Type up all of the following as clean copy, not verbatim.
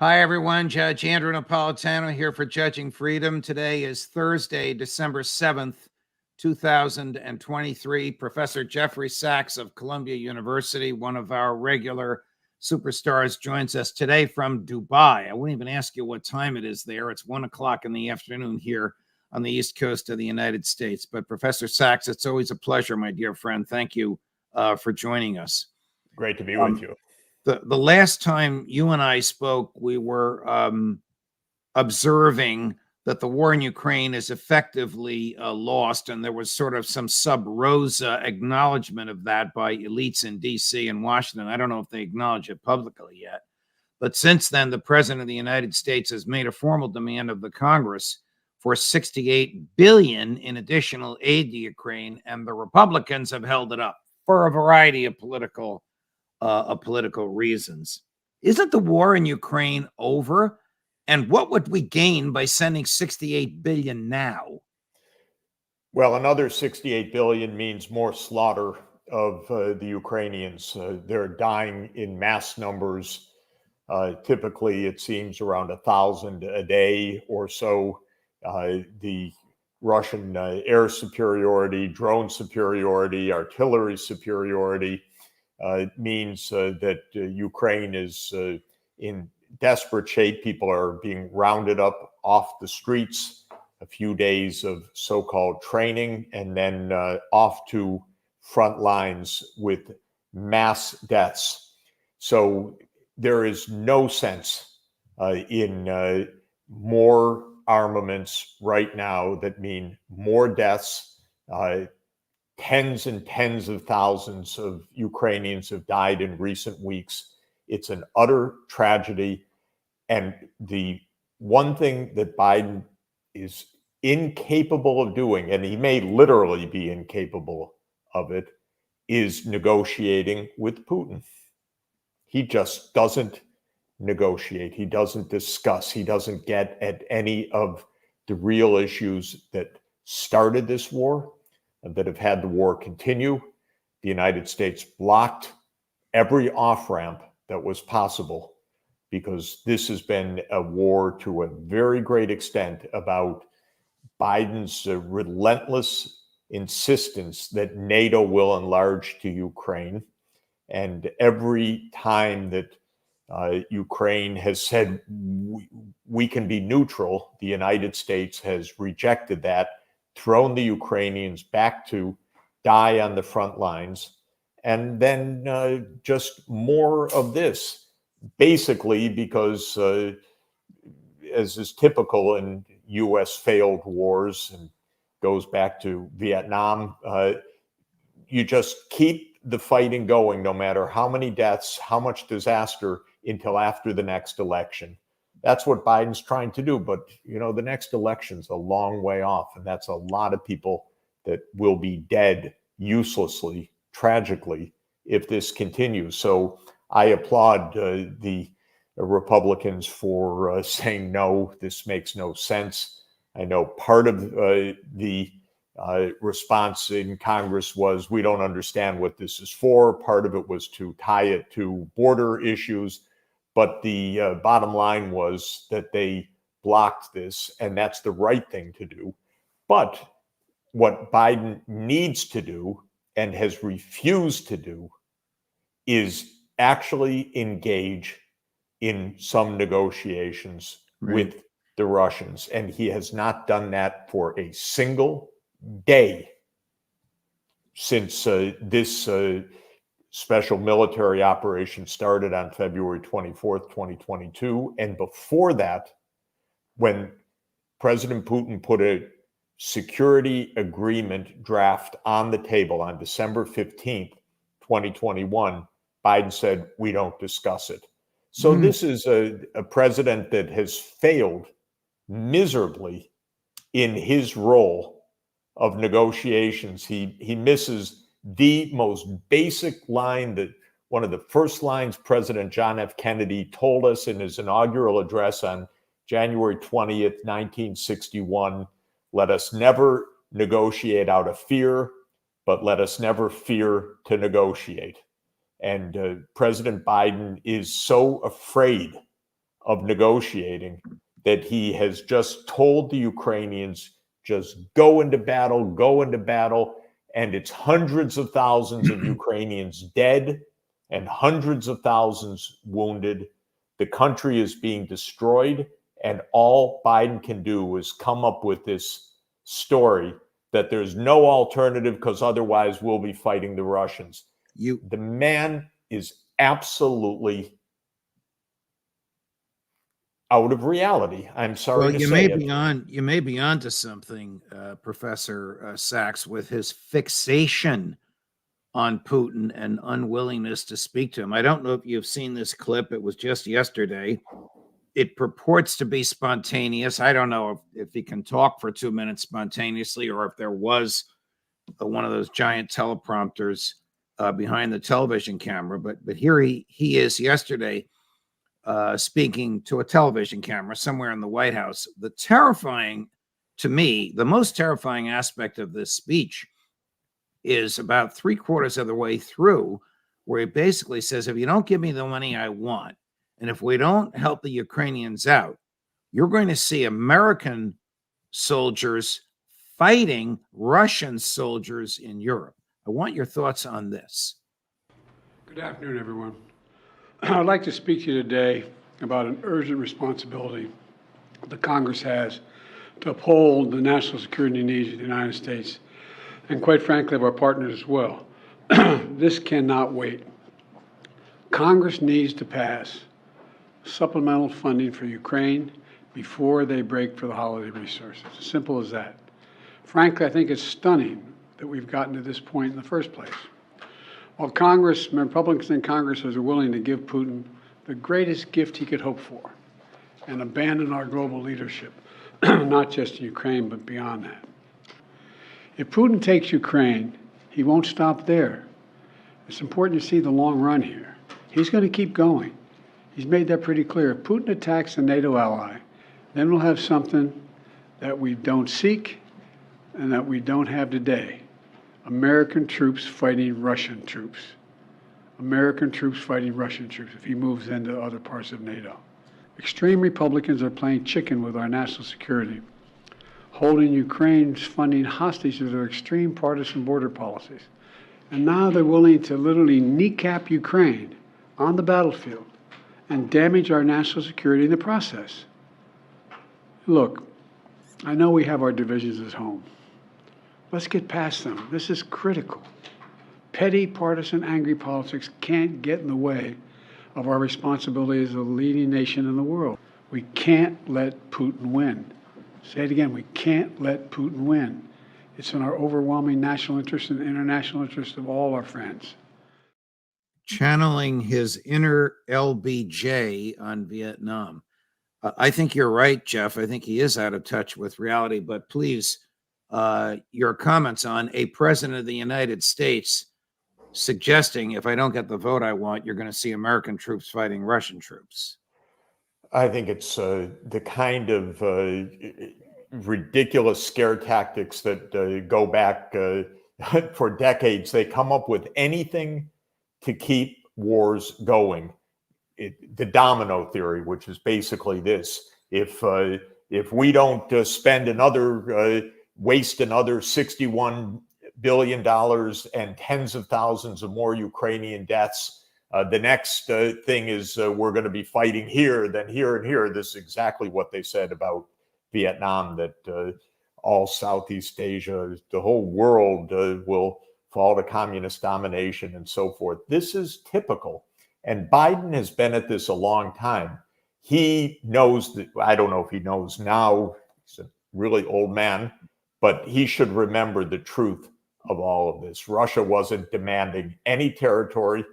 Hi, everyone. Judge Andrew Napolitano here for Judging Freedom. Today is Thursday, December 7th, 2023. Professor Jeffrey Sachs of Columbia University, one of our regular superstars, joins us today from Dubai. I wouldn't even ask you what time it is there. It's 1 o'clock in the afternoon here on the East Coast of the United States. But Professor Sachs, it's always a pleasure, my dear friend. Thank you for joining us. Great to be with you. The last time you and I spoke, we were observing that the war in Ukraine is effectively lost, and there was sort of some sub rosa acknowledgement of that by elites in D.C. and Washington. I don't know if they acknowledge it publicly yet, but since then, the President of the United States has made a formal demand of the Congress for $68 billion in additional aid to Ukraine, and the Republicans have held it up for a variety of political reasons. Isn't the war in Ukraine over? And what would we gain by sending $68 billion now? Well, another $68 billion means more slaughter of the Ukrainians. They're dying in mass numbers. Typically, it seems around 1,000 a day or so. The Russian air superiority, drone superiority, artillery superiority means that Ukraine is in desperate shape. People are being rounded up off the streets, a few days of so-called training, and then off to front lines with mass deaths. So there is no sense in more armaments right now that mean more deaths. Tens and tens of thousands of Ukrainians have died in recent weeks. It's an utter tragedy. And the one thing that Biden is incapable of doing, and he may literally be incapable of it, is negotiating with Putin. He just doesn't negotiate. He doesn't discuss. He doesn't get at any of the real issues that started this war, that have had the war continue. The United States blocked every off-ramp that was possible because this has been a war to a very great extent about Biden's relentless insistence that NATO will enlarge to Ukraine. And every time that Ukraine has said we can be neutral, the United States has rejected that, thrown the Ukrainians back to die on the front lines, and then just more of this, basically because, as is typical in U.S. failed wars and goes back to Vietnam, you just keep the fighting going no matter how many deaths, how much disaster, until after the next election. That's what Biden's trying to do. But, you know, the next election's a long way off. And that's a lot of people that will be dead uselessly, tragically, if this continues. So I applaud the Republicans for saying, no, this makes no sense. I know part of the response in Congress was, we don't understand what this is for. Part of it was to tie it to border issues. But the bottom line was that they blocked this, and that's the right thing to do. But what Biden needs to do and has refused to do is actually engage in some negotiations with the Russians. And he has not done that for a single day since this special military operation started on February 24th, 2022. And before that, when President Putin put a security agreement draft on the table on December 15th, 2021, Biden said, we don't discuss it. So this is a president that has failed miserably in his role of negotiations. He misses the most basic line, that one of the first lines President John F. Kennedy told us in his inaugural address on January 20th, 1961, let us never negotiate out of fear, but let us never fear to negotiate. And President Biden is so afraid of negotiating that he has just told the Ukrainians, just go into battle, and it's hundreds of thousands of Ukrainians dead and hundreds of thousands wounded. The country is being destroyed, and all Biden can do is come up with this story that there's no alternative because otherwise we'll be fighting the Russians. The man is absolutely out of reality. I'm sorry to say it. You may be onto something, Professor Sachs, with his fixation on Putin and unwillingness to speak to him. I don't know if you've seen this clip. It was just yesterday. It purports to be spontaneous. I don't know if he can talk for 2 minutes spontaneously or if there was one of those giant teleprompters behind the television camera. But here he is yesterday speaking to a television camera somewhere in the White House. To me, the most terrifying aspect of this speech is about 3/4 of the way through, where he basically says, if you don't give me the money I want, and if we don't help the Ukrainians out, you're going to see American soldiers fighting Russian soldiers in Europe. I want your thoughts on this. Good afternoon, everyone. I'd like to speak to you today about an urgent responsibility the Congress has to uphold the national security needs of the United States and, quite frankly, of our partners as well. This cannot wait. Congress needs to pass supplemental funding for Ukraine before they break for the holiday resources. As simple as that. Frankly, I think it's stunning that we've gotten to this point in the first place. While Republicans in Congress are willing to give Putin the greatest gift he could hope for and abandon our global leadership, not just in Ukraine, but beyond that. If Putin takes Ukraine, he won't stop there. It's important to see the long run here. He's going to keep going. He's made that pretty clear. If Putin attacks a NATO ally, then we'll have something that we don't seek and that we don't have today. American troops fighting Russian troops. American troops fighting Russian troops if he moves into other parts of NATO. Extreme Republicans are playing chicken with our national security, holding Ukraine's funding hostage to their extreme partisan border policies. And now they're willing to literally kneecap Ukraine on the battlefield and damage our national security in the process. Look, I know we have our divisions at home. Let's get past them. This is critical. Petty, partisan, angry politics can't get in the way of our responsibility as a leading nation in the world. We can't let Putin win. Say it again, we can't let Putin win. It's in our overwhelming national interest and international interest of all our friends. Channeling his inner LBJ on Vietnam. I think you're right, Jeff. I think he is out of touch with reality, but please, your comments on a president of the United States suggesting if I don't get the vote I want, you're going to see American troops fighting Russian troops. I think it's the kind of ridiculous scare tactics that go back for decades. They come up with anything to keep wars going. The domino theory, which is basically this: if we don't waste another $61 billion and tens of thousands of more Ukrainian deaths, the next thing is we're going to be fighting here, then here and here. This is exactly what they said about Vietnam, that all Southeast Asia, the whole world will fall to communist domination and so forth. This is typical. And Biden has been at this a long time. He knows that, I don't know if he knows now, he's a really old man, but he should remember the truth of all of this. Russia wasn't demanding any territory.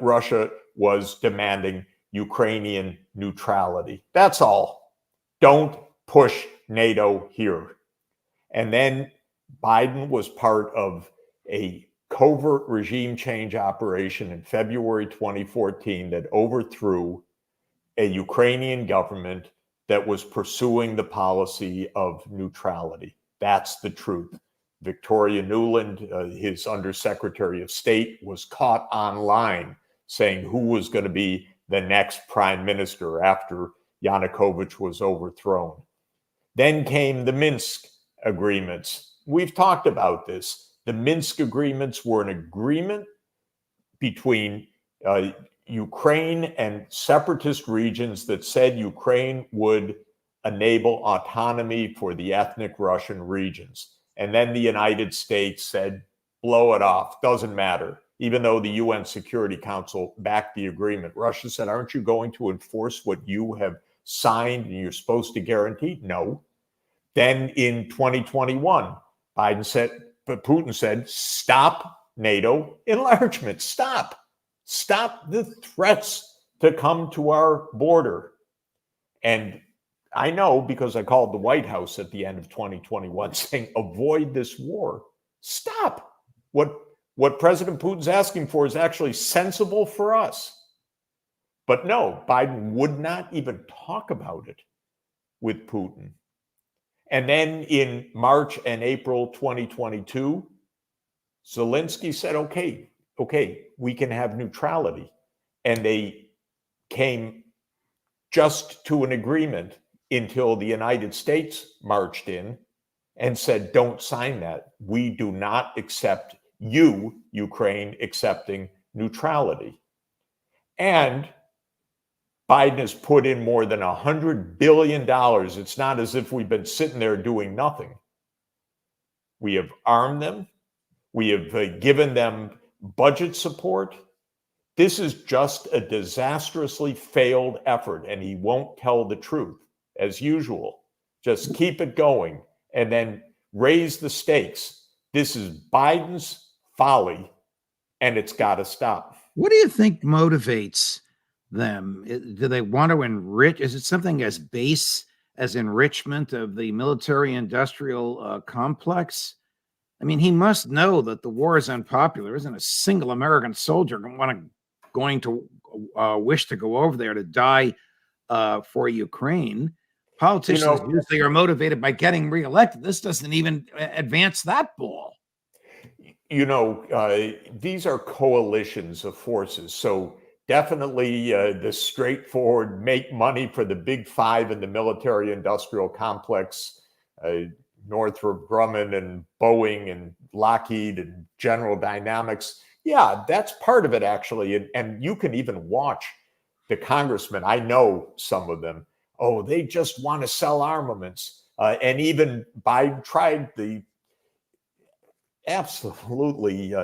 Russia was demanding Ukrainian neutrality. That's all. Don't push NATO here. And then Biden was part of a covert regime change operation in February 2014 that overthrew a Ukrainian government that was pursuing the policy of neutrality. That's the truth. Victoria Nuland, his Undersecretary of State, was caught online saying who was going to be the next prime minister after Yanukovych was overthrown. Then came the Minsk agreements. We've talked about this. The Minsk agreements were an agreement between Ukraine and separatist regions that said Ukraine would enable autonomy for the ethnic Russian regions. And then the United States said, blow it off, doesn't matter. Even though the UN Security Council backed the agreement, Russia said, aren't you going to enforce what you have signed and you're supposed to guarantee? No. Then in 2021, Putin said, stop NATO enlargement, stop the threats to come to our border. And I know because I called the White House at the end of 2021 saying, avoid this war, stop. What President Putin's asking for is actually sensible for us. But no, Biden would not even talk about it with Putin. And then in March and April 2022, Zelensky said, okay, we can have neutrality. And they came just to an agreement until the United States marched in and said, don't sign that. We do not accept you, Ukraine, accepting neutrality. And Biden has put in more than $100 billion. It's not as if we've been sitting there doing nothing. We have armed them. We have given them budget support. This is just a disastrously failed effort, and he won't tell the truth, as usual. Just keep it going and then raise the stakes. This is Biden's folly, and it's got to stop. What do you think motivates them? Do they want to enrich? Is it something as base as enrichment of the military-industrial complex? I mean, he must know that the war is unpopular. Isn't a single American soldier going to wish to go over there to die for Ukraine? Politicians usually are motivated by getting reelected. This doesn't even advance that ball. These are coalitions of forces. So definitely the straightforward make money for the big five in the military-industrial complex, Northrop Grumman and Boeing and Lockheed and General Dynamics. Yeah, that's part of it, actually. And you can even watch the congressmen. I know some of them. Oh, they just want to sell armaments. And even Biden tried the absolutely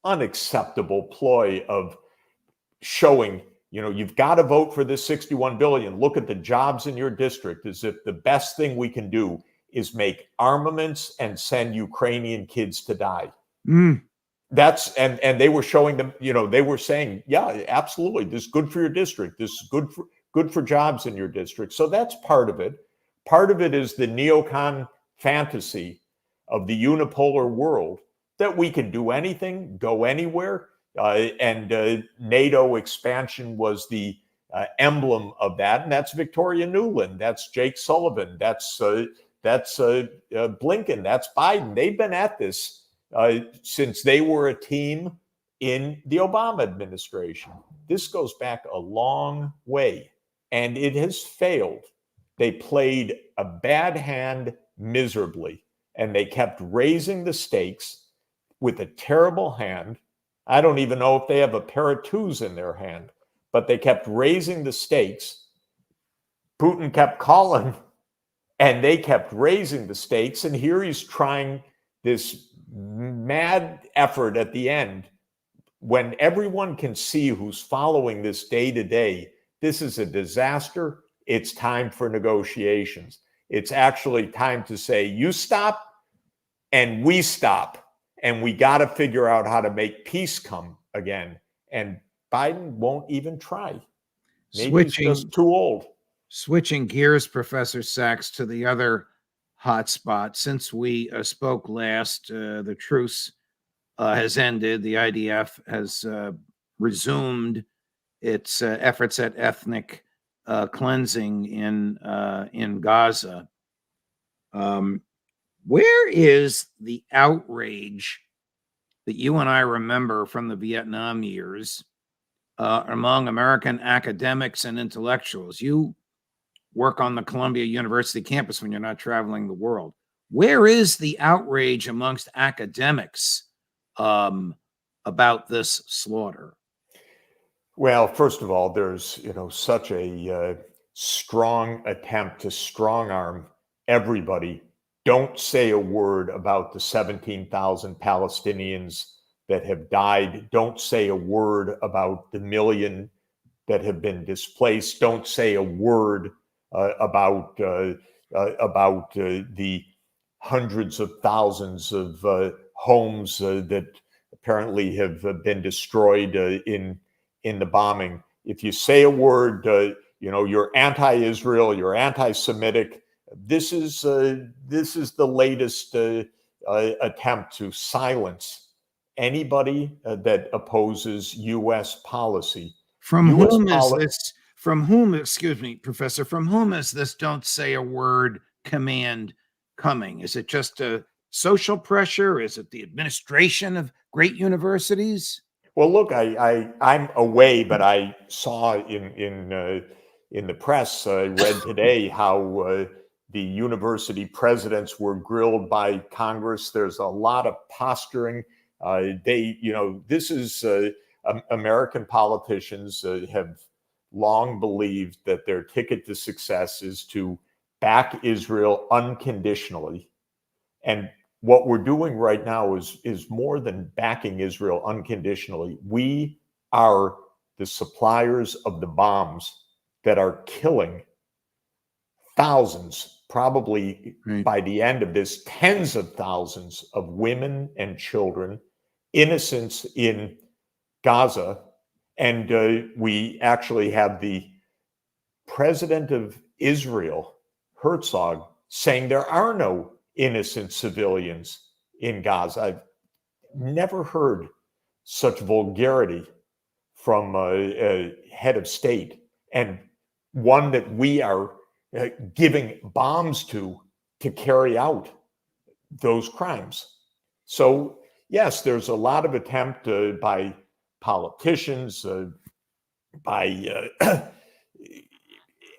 unacceptable ploy of showing, you've got to vote for this $61 billion. Look at the jobs in your district, as if the best thing we can do is make armaments and send Ukrainian kids to die. And they were showing them, they were saying, yeah, absolutely, this is good for your district. This is good for jobs in your district. So that's part of it. Part of it is the neocon fantasy of the unipolar world that we can do anything, go anywhere. And NATO expansion was the emblem of that. And that's Victoria Nuland. That's Jake Sullivan. That's Blinken. That's Biden. They've been at this since they were a team in the Obama administration. This goes back a long way, and it has failed. They played a bad hand miserably, and they kept raising the stakes with a terrible hand. I don't even know if they have a pair of twos in their hand, but they kept raising the stakes. Putin kept calling, and they kept raising the stakes. And here he's trying this mad effort at the end when everyone can see who's following this day to day. This is a disaster. It's time for negotiations. It's actually time to say, you stop and we stop. And we got to figure out how to make peace come again. And Biden won't even try. Maybe he's just too old. Switching gears, Professor Sachs, to the other hot spot. Since we spoke last, the truce has ended. The IDF has resumed its efforts at ethnic cleansing in Gaza. Where is the outrage that you and I remember from the Vietnam years among American academics and intellectuals? You work on the Columbia University campus when you're not traveling the world. Where is the outrage amongst academics about this slaughter? Well, first of all, there's such a strong attempt to strong arm everybody. Don't say a word about the 17,000 Palestinians that have died. Don't say a word about the million that have been displaced. Don't say a word about the hundreds of thousands of homes that apparently have been destroyed in the bombing. If you say a word, you're anti-Israel, you're anti-Semitic. This is the latest attempt to silence anybody that opposes U.S. policy. From US whom is poli- this? From whom, excuse me, Professor, from whom is this don't say a word command coming? Is it just a social pressure? Is it the administration of great universities? Well, look, I'm away, but I saw in the press, read today how the university presidents were grilled by Congress. There's a lot of posturing. This is American politicians have long believed that their ticket to success is to back Israel unconditionally. And what we're doing right now is more than backing Israel unconditionally. We are the suppliers of the bombs that are killing thousands, probably by the end of this, tens of thousands of women and children, innocents in Gaza. And we actually have the president of Israel, Herzog, saying there are no innocent civilians in Gaza. I've never heard such vulgarity from a head of state, and one that we are giving bombs to carry out those crimes. So, yes, there's a lot of attempt by politicians, by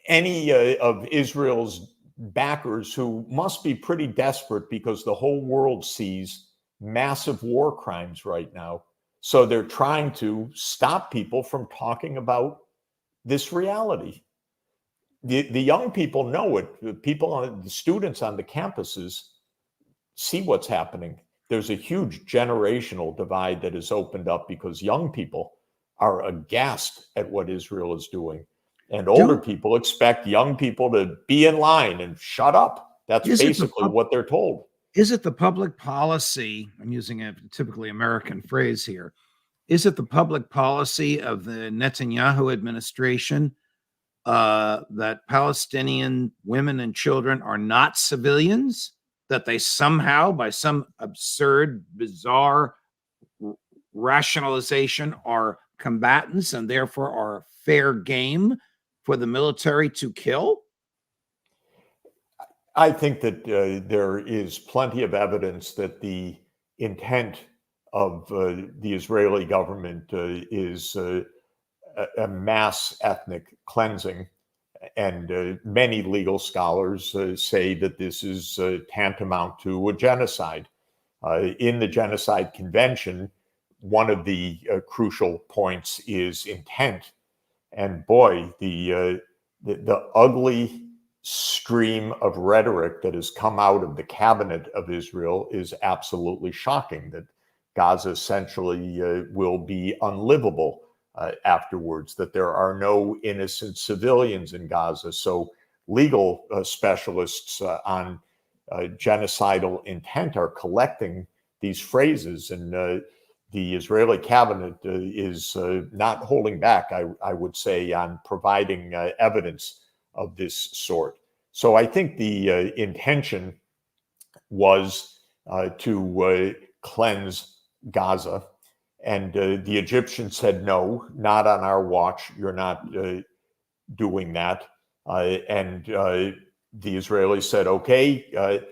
any of Israel's backers who must be pretty desperate because the whole world sees massive war crimes right now. So they're trying to stop people from talking about this reality. The young people know it. The students on the campuses see what's happening. There's a huge generational divide that has opened up because young people are aghast at what Israel is doing. And older people expect young people to be in line and shut up. That's basically what they're told. Is it the public policy? I'm using a typically American phrase here. Is it the public policy of the Netanyahu administration that Palestinian women and children are not civilians? That they somehow, by some absurd, bizarre rationalization, are combatants and therefore are fair game for the military to kill? I think that there is plenty of evidence that the intent of the Israeli government is a mass ethnic cleansing. And many legal scholars say that this is tantamount to a genocide. In the Genocide Convention, one of the crucial points is intent. And boy, the ugly stream of rhetoric that has come out of the cabinet of Israel is absolutely shocking, that Gaza essentially will be unlivable afterwards, that there are no innocent civilians in Gaza. So legal specialists on genocidal intent are collecting these phrases, and the Israeli cabinet is not holding back, I would say, on providing evidence of this sort. So I think the intention was to cleanse Gaza. And the Egyptians said, no, not on our watch. You're not doing that. And the Israelis said, okay,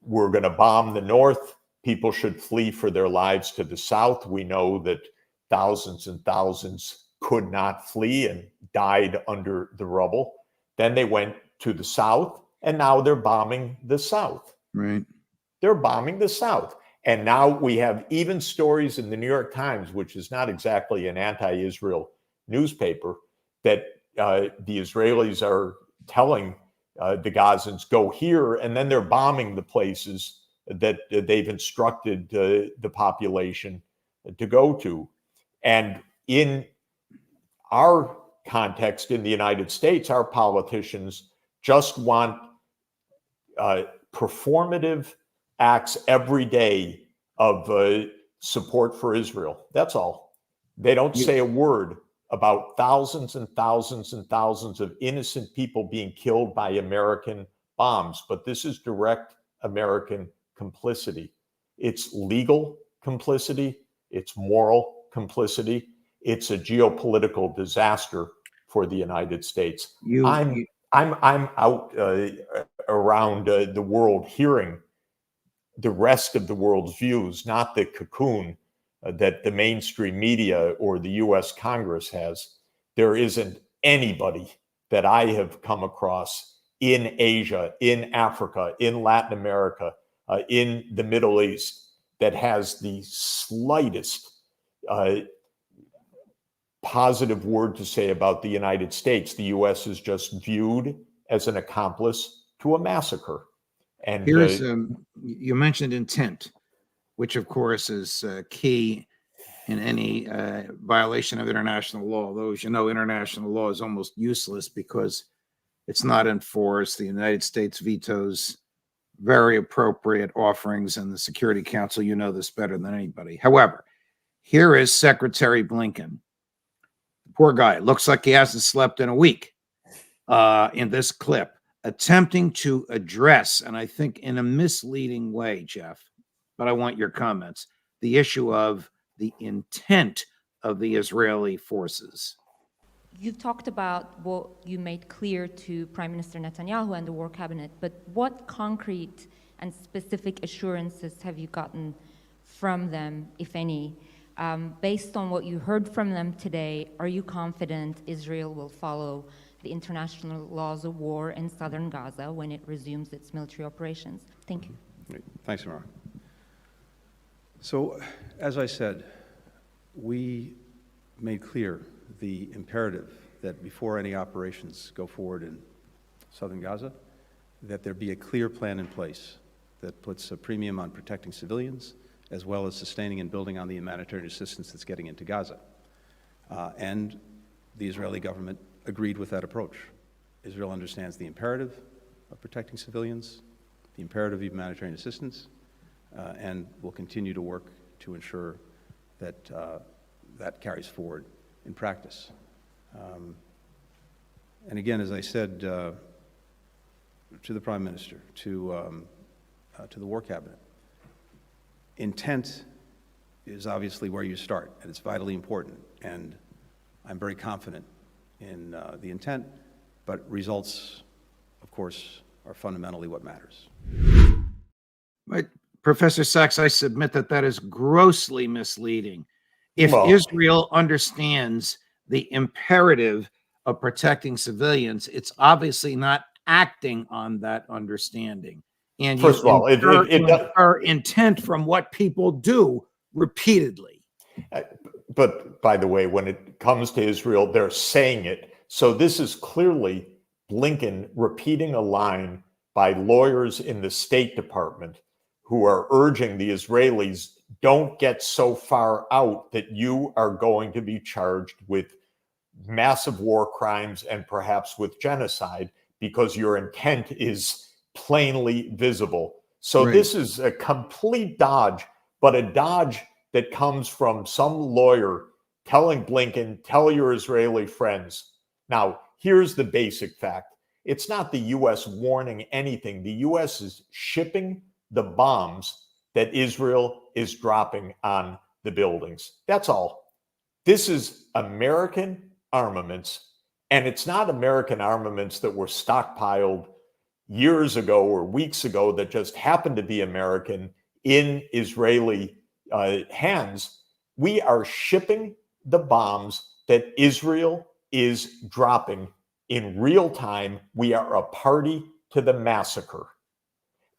we're going to bomb the north. People should flee for their lives to the south. We know that thousands and thousands could not flee and died under the rubble. Then they went to the south, and now they're bombing the south. Right. They're bombing the south. And now we have even stories in the New York Times, which is not exactly an anti-Israel newspaper, that the Israelis are telling the Gazans, go here, and then they're bombing the places that they've instructed the population to go to. And in our context in the United States, our politicians just want performative acts every day of support for Israel. That's all. They don't say a word about thousands and thousands and thousands of innocent people being killed by American bombs. But this is direct American complicity. It's legal complicity. It's moral complicity. It's a geopolitical disaster for the United States. I'm out around the world hearing the rest of the world's views, not the cocoon that the mainstream media or the US Congress has. There isn't anybody that I have come across in Asia, in Africa, in Latin America, in the Middle East that has the slightest positive word to say about the United States. The US is just viewed as an accomplice to a massacre. And here's you mentioned intent, which of course is key in any violation of international law. Though, as you know, international law is almost useless because it's not enforced. The United States vetoes very appropriate offerings in the Security Council. You know this better than anybody. However, here is Secretary Blinken. Poor guy. Looks like he hasn't slept in a week in this clip, attempting to address, and I think in a misleading way, Jeff, but I want your comments, the issue of the intent of the Israeli forces. You've talked about what you made clear to Prime Minister Netanyahu and the War Cabinet, but what concrete and specific assurances have you gotten from them, if any? Based on what you heard from them today, are you confident Israel will follow the international laws of war in southern Gaza when it resumes its military operations? Thank you. Thanks, Mara. So, as I said, we made clear the imperative that before any operations go forward in southern Gaza, that there be a clear plan in place that puts a premium on protecting civilians, as well as sustaining and building on the humanitarian assistance that's getting into Gaza. And the Israeli government agreed with that approach. Israel understands the imperative of protecting civilians, the imperative of humanitarian assistance, and will continue to work to ensure that that carries forward in practice. And again, as I said to the Prime Minister, to the War Cabinet, intent is obviously where you start, and it's vitally important. And I'm very confident in the intent, but results, of course, are fundamentally what matters. But Professor Sachs, I submit that that is grossly misleading. If Israel understands the imperative of protecting civilians, it's obviously not acting on that understanding. And first of all, it infer intent from what people do repeatedly. But by the way, when it comes to Israel, they're saying it. So this is clearly Blinken repeating a line by lawyers in the State Department who are urging the Israelis, don't get so far out that you are going to be charged with massive war crimes and perhaps with genocide because your intent is plainly visible. So this is a complete dodge, but a dodge that comes from some lawyer telling Blinken, tell your Israeli friends. Now, here's the basic fact. It's not the U.S. warning anything. The U.S. is shipping the bombs that Israel is dropping on the buildings. That's all. This is American armaments, and it's not American armaments that were stockpiled years ago or weeks ago that just happened to be American in Israeli hands. We are shipping the bombs that Israel is dropping in real time, we are a party to the massacre.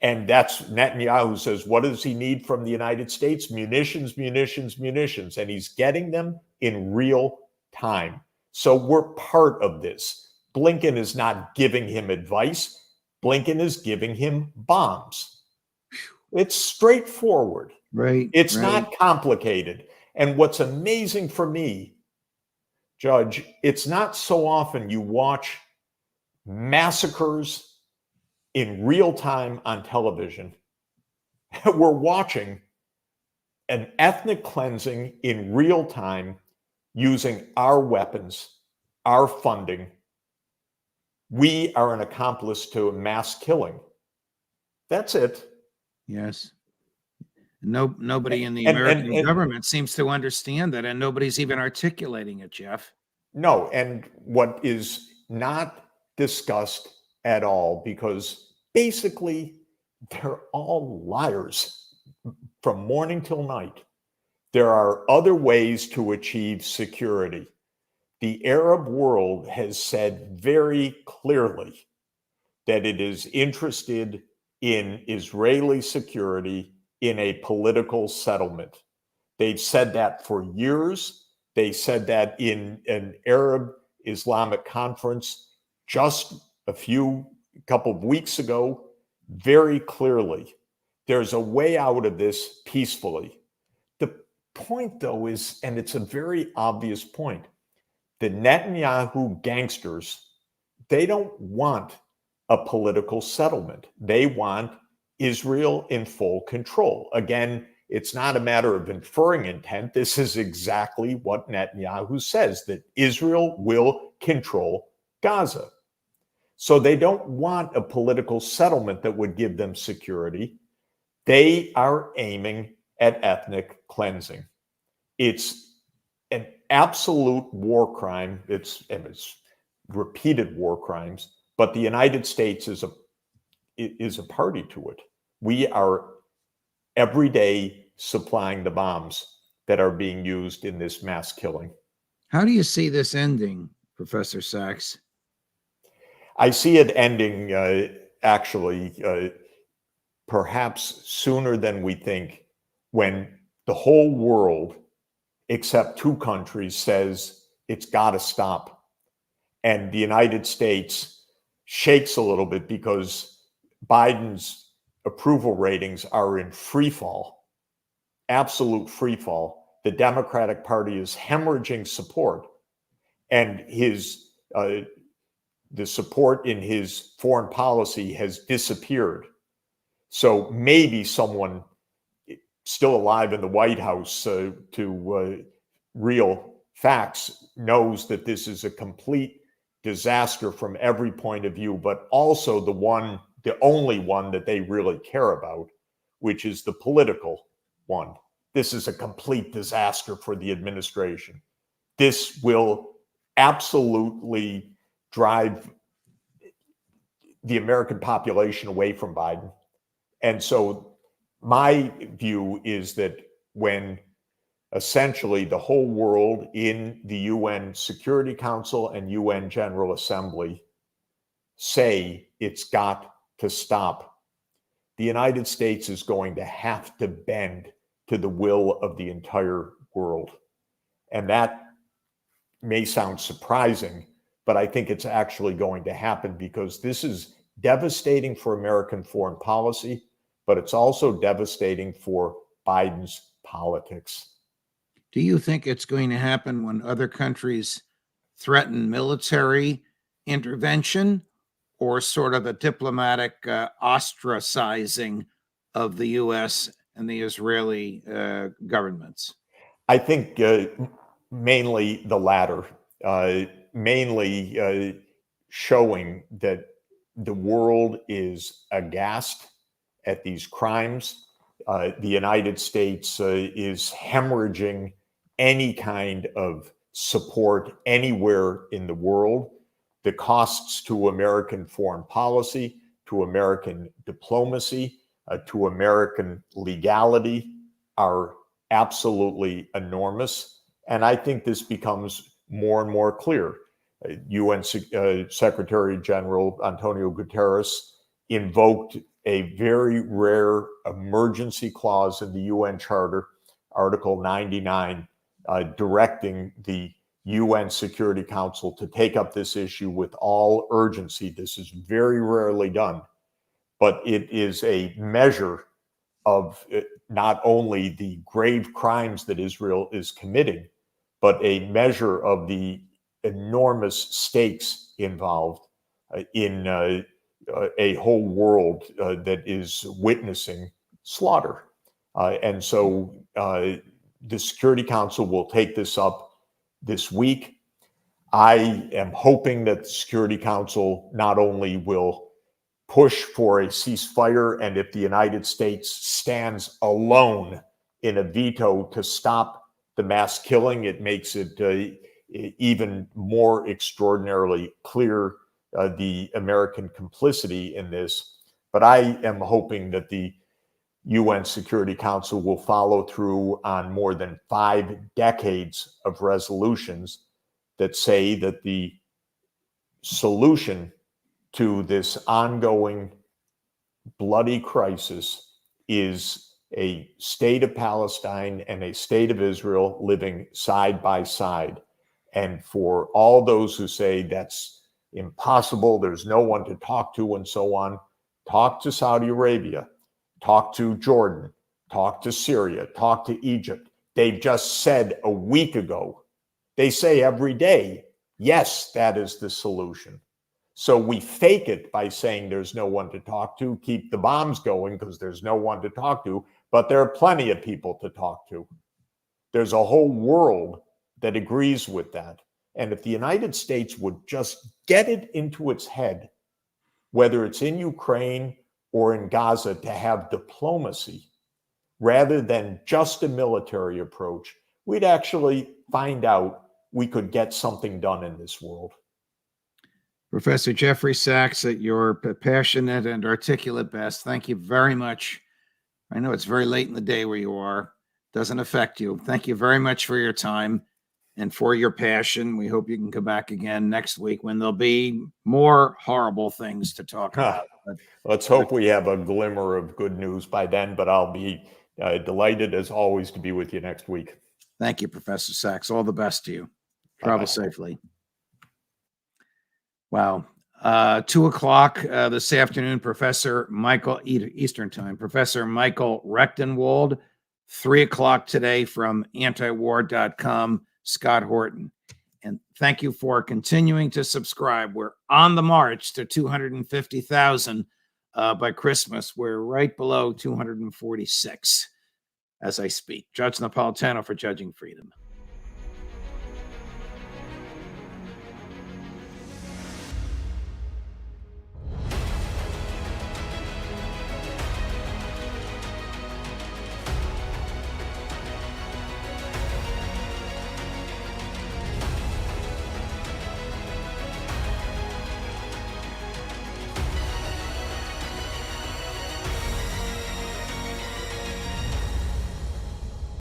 And that's Netanyahu says, what does he need from the United States? Munitions, munitions, munitions. And he's getting them in real time. So we're part of this. Blinken is not giving him advice. Blinken is giving him bombs. It's straightforward. Right. It's right. not complicated. And what's amazing for me, Judge, it's not so often you watch massacres in real time on television. We're watching an ethnic cleansing in real time using our weapons, our funding. We are an accomplice to a mass killing. That's it. Yes. Nobody in the And- American and- government seems to understand that, and nobody's even articulating it, Jeff. No, and what is not discussed at all, because basically they're all liars from morning till night. There are other ways to achieve security. The Arab world has said very clearly that it is interested in Israeli security in a political settlement. They've said that for years. They said that in an Arab Islamic conference just a couple of weeks ago, very clearly. There's a way out of this peacefully. The point, though, is, and it's a very obvious point, the Netanyahu gangsters, they don't want a political settlement. They want Israel in full control. Again, it's not a matter of inferring intent. This is exactly what Netanyahu says, that Israel will control Gaza. So they don't want a political settlement that would give them security. They are aiming at ethnic cleansing. It's an absolute war crime. It's repeated war crimes, but the United States is a party to it. We are every day supplying the bombs that are being used in this mass killing. How do you see this ending, Professor Sachs? I see it ending actually perhaps sooner than we think, when the whole world, except two countries, says it's got to stop. And the United States shakes a little bit because Biden's approval ratings are in free fall, absolute free fall. The Democratic Party is hemorrhaging support, and the support in his foreign policy has disappeared. So maybe someone still alive in the White House to real facts knows that this is a complete disaster from every point of view, but also the only one that they really care about, which is the political one. This is a complete disaster for the administration. This will absolutely drive the American population away from Biden. And so my view is that when essentially the whole world in the UN Security Council and UN General Assembly say it's got to stop, the United States is going to have to bend to the will of the entire world. And that may sound surprising, but I think it's actually going to happen, because this is devastating for American foreign policy, but it's also devastating for Biden's politics. Do you think it's going to happen when other countries threaten military intervention, or sort of a diplomatic ostracizing of the U.S. and the Israeli governments? I think mainly the latter, mainly showing that the world is aghast at these crimes. The United States is hemorrhaging any kind of support anywhere in the world. The costs to American foreign policy, to American diplomacy, to American legality are absolutely enormous. And I think this becomes more and more clear. UN Secretary General Antonio Guterres invoked a very rare emergency clause in the UN Charter, Article 99, directing the UN Security Council to take up this issue with all urgency. This is very rarely done, but it is a measure of not only the grave crimes that Israel is committing, but a measure of the enormous stakes involved in a whole world that is witnessing slaughter. And so the Security Council will take this up this week. I am hoping that the Security Council not only will push for a ceasefire, and if the United States stands alone in a veto to stop the mass killing, it makes it even more extraordinarily clear the American complicity in this. But I am hoping that the UN Security Council will follow through on more than 5 decades of resolutions that say that the solution to this ongoing bloody crisis is a state of Palestine and a state of Israel living side by side. And for all those who say that's impossible, there's no one to talk to and so on, talk to Saudi Arabia, talk to Jordan, talk to Syria, talk to Egypt. They've just said a week ago, they say every day, yes, that is the solution. So we fake it by saying there's no one to talk to, keep the bombs going because there's no one to talk to, but there are plenty of people to talk to. There's a whole world that agrees with that. And if the United States would just get it into its head, whether it's in Ukraine or in Gaza, to have diplomacy rather than just a military approach, we'd actually find out we could get something done in this world. Professor Jeffrey Sachs, at your passionate and articulate best, thank you very much. I know it's very late in the day where you are. Doesn't affect you. Thank you very much for your time and for your passion. We hope you can come back again next week when there'll be more horrible things to talk about. Let's hope we have a glimmer of good news by then, but I'll be delighted as always to be with you next week. Thank you, Professor Sachs. All the best to you. Travel safely. Wow. 2 o'clock this afternoon, Professor Michael, Eastern Time, Professor Michael Rechtenwald. 3 o'clock today from antiwar.com, Scott Horton. And thank you for continuing to subscribe. We're on the march to 250,000 by Christmas. We're right below 246 as I speak. Judge Napolitano for Judging Freedom.